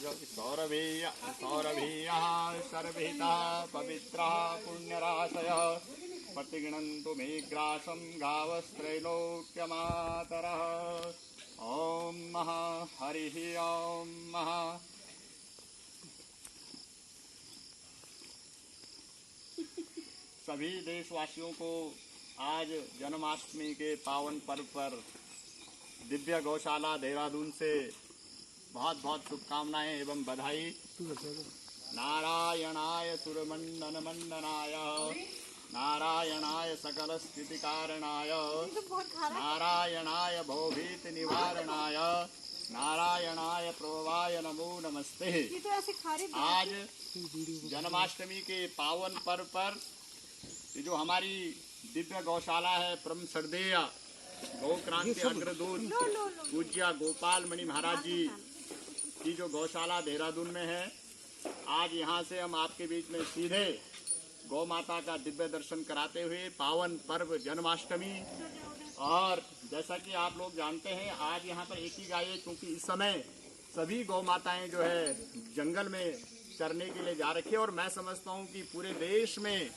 सौरभीयः सर्वहितः पवित्रः पुण्यराशयः प्रतिगृह्णन्तु मे ग्रासं गावस्त्रैलोक्यमातरः। ॐ हरिः ॐ सभी देशवासियों को आज जन्माष्टमी के पावन पर्व पर दिव्य गौशाला देहरादून से बहुत बहुत शुभकामनाएं एवं बधाई। नारायणाय सुरमंडन मंडनाय नारायणाय सकल स्थिति कारणाय नारायणाय भवभीति निवारणाय नारायणाय प्रभवाय नमो नमस्ते। आज जन्माष्टमी के पावन पर्व पर ये जो हमारी दिव्य गौशाला है परम श्रद्धेय गौ क्रांति अग्रदूत पूज्य गोपाल मणि महाराज जी की जो गौशाला देहरादून में है, आज यहाँ से हम आपके बीच में सीधे गौ माता का दिव्य दर्शन कराते हुए पावन पर्व जन्माष्टमी। और जैसा कि आप लोग जानते हैं आज यहाँ पर एक ही गाय है, क्योंकि इस समय सभी गौ माताएं जो है जंगल में चरने के लिए जा रखी है। और मैं समझता हूँ कि पूरे देश में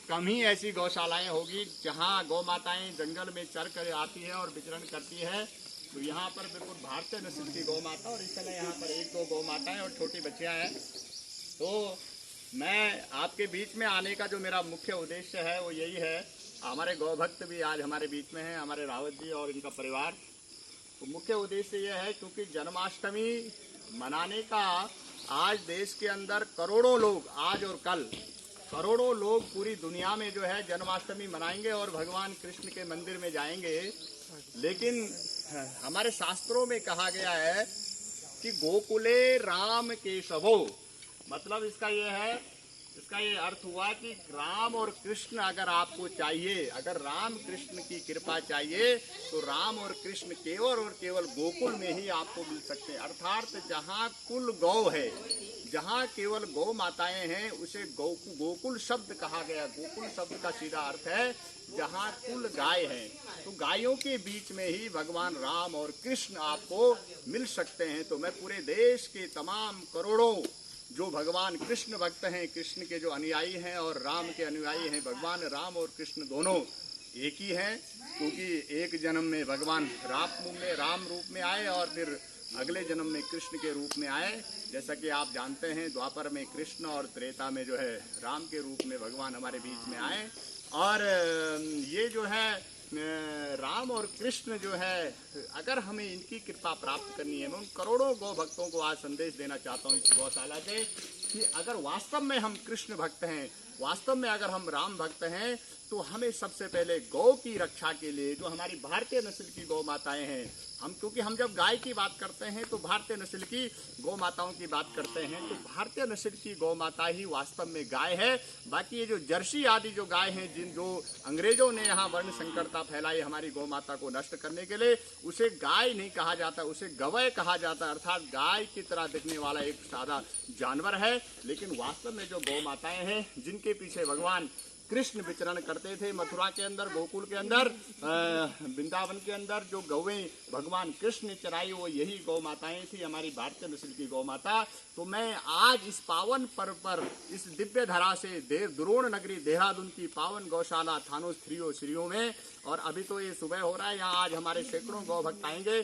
कम ही ऐसी गौशालाएं होगी जहां गौ माताएं जंगल में चर कर आती है और विचरण करती है। तो यहाँ पर बिल्कुल भारतीय नस्ल की गौ माता, और इस समय यहाँ पर एक दो गौ माताएं और छोटी बच्चियां हैं। तो मैं आपके बीच में आने का जो मेरा मुख्य उद्देश्य है वो यही है। हमारे गौ भक्त भी आज हमारे बीच में हैं, हमारे रावत जी और इनका परिवार। तो मुख्य उद्देश्य यह है क्योंकि जन्माष्टमी मनाने का आज देश के अंदर करोड़ों लोग, आज और कल करोड़ों लोग पूरी दुनिया में जो है जन्माष्टमी मनाएंगे और भगवान कृष्ण के मंदिर में जाएंगे। लेकिन हमारे शास्त्रों में कहा गया है कि गोकुले राम केशवो, मतलब इसका ये अर्थ हुआ कि राम और कृष्ण अगर आपको चाहिए, अगर राम कृष्ण की कृपा चाहिए तो राम और कृष्ण केवल और केवल गोकुल में ही आपको मिल सकते हैं। अर्थात जहाँ कुल गौ है, जहाँ केवल गौ माताएं हैं, उसे गोकुल शब्द कहा गया। गोकुल शब्द का सीधा अर्थ है जहाँ कुल गाय है। तो गायों के बीच में ही भगवान राम और कृष्ण आपको मिल सकते हैं। तो मैं पूरे देश के तमाम करोड़ों जो भगवान कृष्ण भक्त हैं, कृष्ण के जो अनुयायी हैं और राम के अनुयायी हैं, भगवान राम और कृष्ण दोनों एक ही हैं, क्योंकि एक जन्म में भगवान राम रूप में आए और फिर अगले जन्म में कृष्ण के रूप में आए। जैसा कि आप जानते हैं द्वापर में कृष्ण और त्रेता में जो है राम के रूप में भगवान हमारे बीच में आए। और ये जो है राम और कृष्ण जो है, अगर हमें इनकी कृपा प्राप्त करनी है, मैं उन करोड़ों गौ भक्तों को आज संदेश देना चाहता हूँ इस गौशाला से कि अगर वास्तव में हम कृष्ण भक्त हैं, वास्तव में अगर हम राम भक्त हैं, तो हमें सबसे पहले गौ की रक्षा के लिए, जो हमारी भारतीय नस्ल की गौ माताएं हैं, क्योंकि हम जब गाय की बात करते हैं तो भारतीय नस्ल की गौ माताओं की बात करते हैं, तो भारतीय नस्ल की गौ माता ही वास्तव में गाय है। बाकी ये जो जर्सी आदि जो गाय हैं, जो अंग्रेजों ने यहाँ वर्ण संकरता फैलाई हमारी गौ माता को नष्ट करने के लिए, उसे गाय नहीं कहा जाता, उसे गवय कहा जाता, अर्थात गाय की तरह दिखने वाला एक सादा जानवर है। लेकिन वास्तव में जो गौ माताएं हैं, जिनके पीछे भगवान कृष्ण विचरण करते थे, मथुरा के अंदर, गोकुल के अंदर, वृंदावन के अंदर जो गौएं भगवान कृष्ण ने चराई, वो यही गौ माताएं थी, हमारी भारतीय नस्ल की गौ माता। तो मैं आज इस पावन पर्व पर इस दिव्य धरा से द्रोण नगरी देहरादून की पावन गौशाला थानो श्रीयों में, और अभी तो ये सुबह हो रहा है, यहाँ आज हमारे सैकड़ों गौ भक्त आएंगे।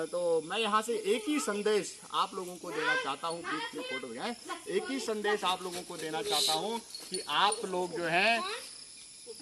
तो मैं यहाँ से एक ही संदेश आप लोगों को देना चाहता हूँ, फोटो है, एक ही संदेश आप लोगों को देना चाहता हूँ कि आप लोग जो है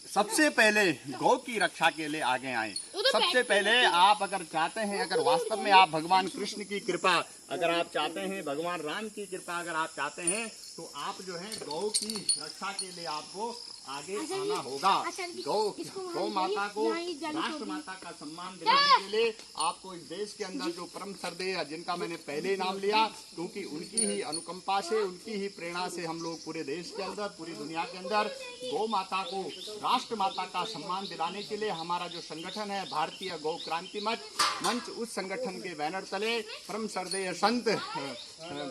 सबसे पहले गौ की रक्षा के लिए आगे आए। सबसे पहले आप अगर चाहते हैं, अगर वास्तव में आप भगवान कृष्ण की कृपा अगर आप चाहते हैं, भगवान राम की कृपा अगर आप चाहते हैं, तो आप जो है गौ की रक्षा के लिए आपको आगे आना होगा। गौ माता को, राष्ट्र माता का सम्मान दिलाने के लिए आपको इस देश के अंदर जो परम श्रद्धेय, जिनका मैंने पहले नाम लिया, क्योंकि उनकी ही अनुकंपा से, उनकी ही प्रेरणा से हम लोग पूरे देश के अंदर, पूरी दुनिया के अंदर गौ माता को, राष्ट्र माता का सम्मान दिलाने के लिए हमारा जो संगठन है भारतीय गौ क्रांति मंच, उस संगठन के बैनर तले परम श्रद्धेय संत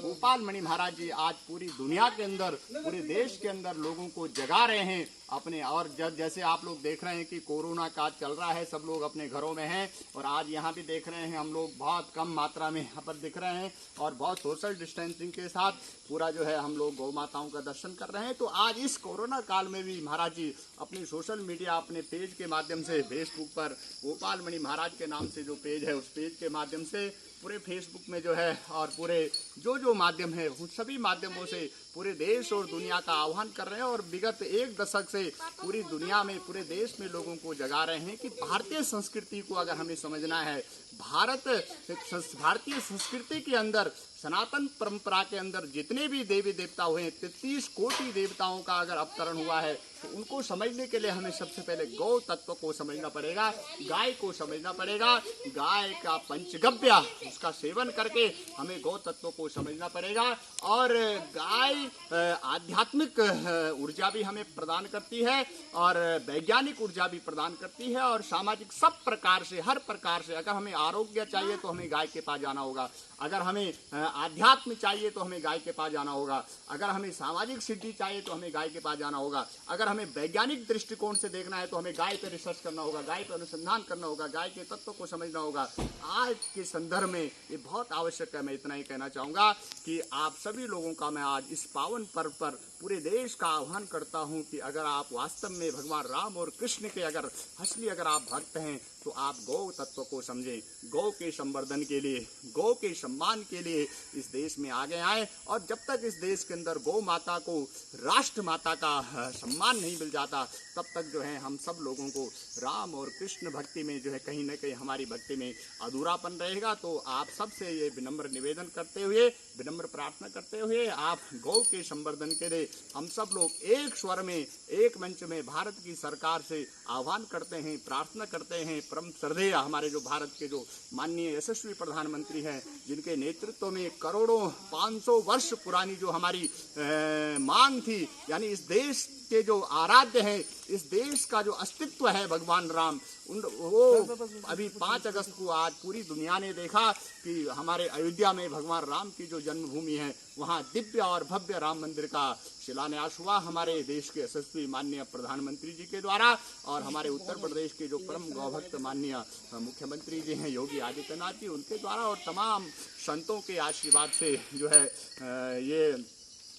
गोपाल मणि महाराज जी आज पूरी दुनिया के अंदर, पूरे देश के अंदर लोगों को जगा रहे हैं अपने। और जैसे आप लोग देख रहे हैं कि कोरोना का चल रहा है, सब लोग अपने घरों में हैं, और आज यहाँ भी देख रहे हैं हम लोग बहुत कम मात्रा में यहाँ पर दिख रहे हैं और बहुत सोशल डिस्टेंसिंग के साथ पूरा जो है हम लोग गौ माताओं का दर्शन कर रहे हैं। तो आज इस कोरोना काल में भी महाराज जी अपनी सोशल मीडिया, अपने पेज के माध्यम से, फेसबुक पर गोपाल मणि महाराज के नाम से जो पेज है उस पेज के माध्यम से पूरे फेसबुक में जो है और पूरे जो माध्यम है उन सभी माध्यमों से पूरे देश और दुनिया का आह्वान कर रहे हैं और विगत 1 दशक से पूरी दुनिया में, पूरे देश में लोगों को जगा रहे हैं कि भारतीय संस्कृति को अगर हमें समझना है, भारतीय संस्कृति के अंदर, सनातन परंपरा के अंदर जितने भी देवी देवता हुए, 33 कोटि देवताओं का अगर अवतरण हुआ है, तो उनको समझने के लिए हमें सबसे पहले गौ तत्व को समझना पड़ेगा, गाय को समझना पड़ेगा। गाय का पंचगव्य उसका सेवन करके हमें गौ तत्व को समझना पड़ेगा। और गाय आध्यात्मिक ऊर्जा भी हमें प्रदान करती है और वैज्ञानिक ऊर्जा भी प्रदान करती है और सामाजिक सब प्रकार से, हर प्रकार से। अगर हमें आरोग्य चाहिए तो हमें गाय के पास जाना होगा, अगर हमें आध्यात्म चाहिए तो हमें गाय के पास जाना होगा, अगर हमें सामाजिक सिद्धि चाहिए तो हमें गाय के पास जाना होगा, अगर हमें वैज्ञानिक दृष्टिकोण से देखना है तो हमें गाय पर रिसर्च करना होगा, गाय पर अनुसंधान करना होगा, गाय के तत्व को समझना होगा। आज के संदर्भ में ये बहुत आवश्यक है। मैं इतना ही कहना चाहूँगा कि आप सभी लोगों का मैं आज इस पावन पर्व पर पूरे देश का आह्वान करता हूँ कि अगर आप वास्तव में भगवान राम और कृष्ण के अगर असली अगर आप भक्त हैं तो आप गौ तत्व को समझें, गौ के संवर्धन के लिए, गौ के सम्मान के लिए इस देश में आगे आए। और जब तक इस देश के अंदर गौ माता को राष्ट्र माता का सम्मान नहीं मिल जाता, तब तक जो है हम सब लोगों को राम और कृष्ण भक्ति में जो है कहीं ना कहीं हमारी भक्ति में अधूरापन रहेगा। तो आप सबसे ये विनम्र निवेदन करते हुए, विनम्र प्रार्थना करते हुए, आप गौ के संवर्धन के लिए हम सब लोग एक स्वर में, एक मंच में भारत की सरकार से आह्वान करते हैं, प्रार्थना करते हैं। परम श्रद्धेय हमारे जो भारत के जो माननीय यशस्वी प्रधानमंत्री हैं, जिनके नेतृत्व में करोड़ों 500 वर्ष पुरानी जो हमारी मांग थी, यानी इस देश के जो आराध्य हैं, इस देश का जो अस्तित्व है भगवान राम, वो अभी 5 अगस्त को आज पूरी दुनिया ने देखा कि हमारे अयोध्या में भगवान राम की जो जन्मभूमि है, वहाँ दिव्य और भव्य राम मंदिर का शिलान्यास हुआ हमारे देश के यशस्वी माननीय प्रधानमंत्री जी के द्वारा। और हमारे उत्तर प्रदेश के जो परम गौभक्त माननीय मुख्यमंत्री जी हैं योगी आदित्यनाथ जी, उनके द्वारा और तमाम संतों के आशीर्वाद से जो है ये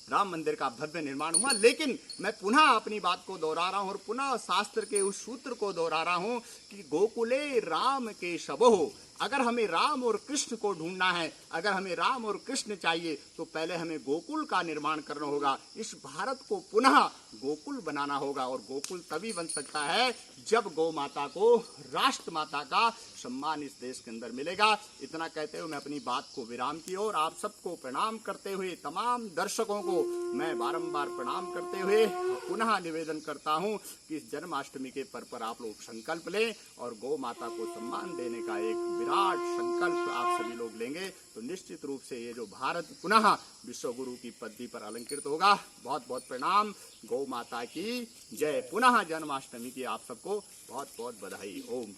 राम मंदिर का भव्य निर्माण हुआ। लेकिन मैं पुनः अपनी बात को दोहरा रहा हूँ और पुनः शास्त्र के उस सूत्र को दोहरा रहा हूँ कि गोकुले राम के शबहो। अगर हमें राम और कृष्ण को ढूंढना है, अगर हमें राम और कृष्ण चाहिए, तो पहले हमें गोकुल का निर्माण करना होगा। इस भारत को पुनः गोकुल बनाना होगा और गोकुल तभी बन सकता है जब गौ माता को राष्ट्र माता का सम्मान इस देश के अंदर मिलेगा। इतना कहते हुए मैं अपनी बात को विराम की ओर आप सबको प्रणाम करते हुए, तमाम दर्शकों को मैं बारंबार प्रणाम करते हुए पुनः निवेदन करता हूं कि इस जन्माष्टमी के पर्व पर आप लोग संकल्प लें और गौ माता को सम्मान देने का एक विराट संकल्प आप सभी लोग लेंगे तो निश्चित रूप से ये जो भारत पुनः विश्व गुरु की पदवी पर अलंकृत होगा। बहुत बहुत प्रणाम। गौ माता की जय। पुनः जन्माष्टमी की आप सबको बहुत बहुत बधाई। ओम।